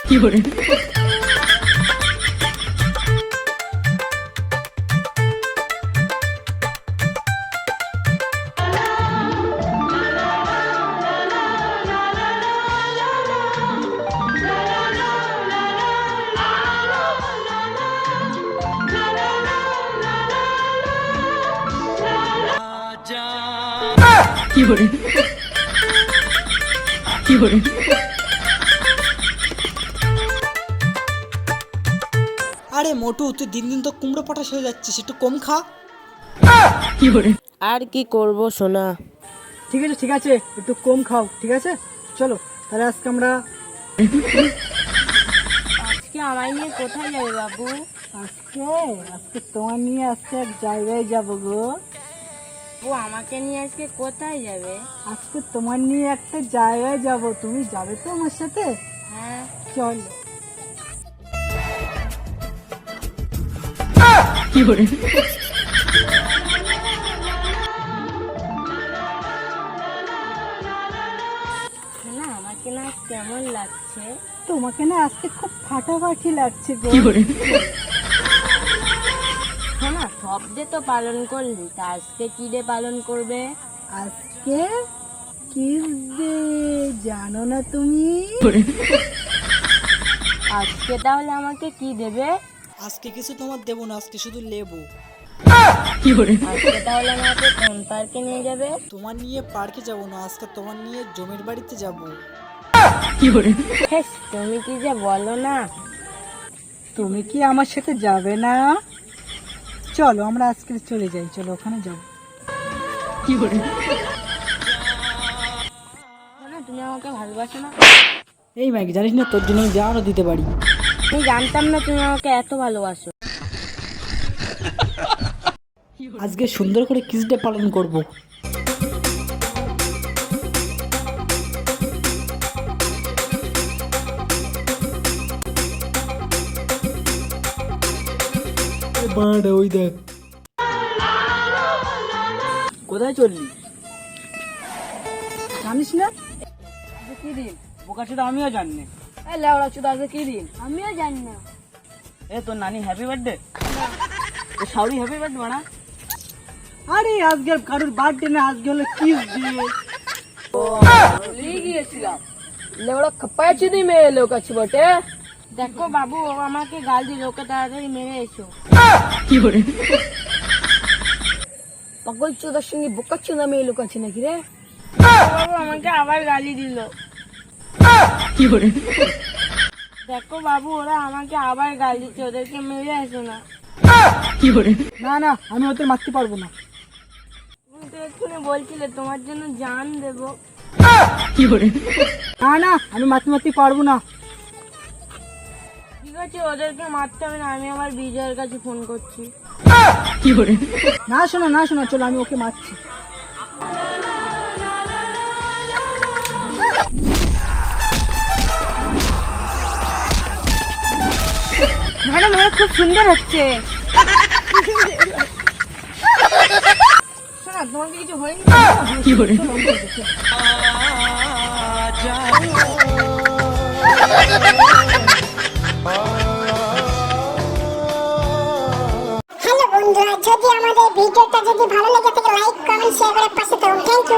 কি করে কি করে আরে মোটু, তুই দিন দিন তো কুমড়ো পটাশ হয়ে যাচ্ছিস, একটু কম খা। কি করে আর কি করব সোনা? ঠিক আছে, একটু কম খাও, ঠিক আছে? চলো তাহলে আজকে আমরা আজকে আমায় নিয়ে কোথায় যাবে বাবু? আজকে তোমার নিয়ে আজকে এক জায়গায় যাবো গো। ও আমাকে নিয়ে আজকে কোথায় যাবে? আজকে তোমার নিয়ে একটা জায়গায় যাব, তুমি যাবে তো আমার সাথে? হ্যাঁ চলো। কি করে সোনা, আমাকে না কেমন লাগছে? তোমাকে না আজকে খুব ফাটাফাটি লাগছে গো। কি করে সোনা, সব ডে তো পালন করলি, তা আজকে কি ডে পালন করবে? আজকে কিস ডে, জানো না তুমি? করে আজকে তাহলে আমাকে কি দেবে? আজকে কিছু তোমার দেবো না, আজকে শুধু লেবু। কি করে আজকে তাহলে আমাকে কোন পার্কে নিয়ে যাবে? তোমার নিয়ে পার্কে যাব না, আজকে তোমার নিয়ে জমির বাড়িতে যাব। কি করে হেস, তুমি কি যে বলো না। তুমি কি আমার সাথে যাবে না? চলো আমরা আজকে চলে যাই, চলো ওখানে যাবো। কি করে সোনা, তুমি আমাকে ভালোবাসো না? এই মাইক, জানিস না তোর জন্য আমি জানও দিতে পারি। আমি জানতাম না তুমি আমাকে এত ভালোবাসো। আজকে সুন্দর করে কিস ডে পালন করব। ওই দেখ, কোথায় চললি? জানিস না কি দিন? বোকা চোদা, আমিও জানি। লেওড়া চোদা, আজকে কি দিন? আমিও জানি না। এ তোর নানি হ্যাপি বার্থডে? ও সাউরি হ্যাপি বার্থডে বানা। আরে আজকে কারোর বার্থডে না, আজকে হলো কিস ডে। ভুলে গিয়েছিলাম। লেওড়া খপ্পায় চুদি মেরে লোক আছে বটে। দেখো বাবু, ও আমাকে গাল দিল, ওকে তাড়াতাড়ি মেরে এসো। কি করে পাগল চোদার সঙ্গে বোকা চোদা মেয়ে লোক আছে নাকি রে? বাবু আমাকে আবার গালি দিল। কি করে দেখো বাবু, ওরা আমাকে আবার গাল দিচ্ছে, ওদেরকে মেরে এসো না। কি করে না না, আমি ওদের মারতে পারবো না। তুমি তো এক্ষুনি বলছিলে তোমার জন্য জান দেবো। কি করে না না, আমি মারতে পারবো না। ঠিক আছে, ওদেরকে মারতে হবে না, আমি আমার বিজয়ের কাছে ফোন করছি। কি করে না শোনো, চলো আমি ওকে মারছি। ম্যাডাম, ওরা খুব সুন্দর হচ্ছে। শোনা, তোমাকে কিছু হয়নি? কি করে হ্যালো বন্ধুরা, যদি আমাদের ভিডিওটা যদি ভালো লেগে থাকে লাইক কমেন্ট শেয়ার করে পাশে থাকুন। Thank you.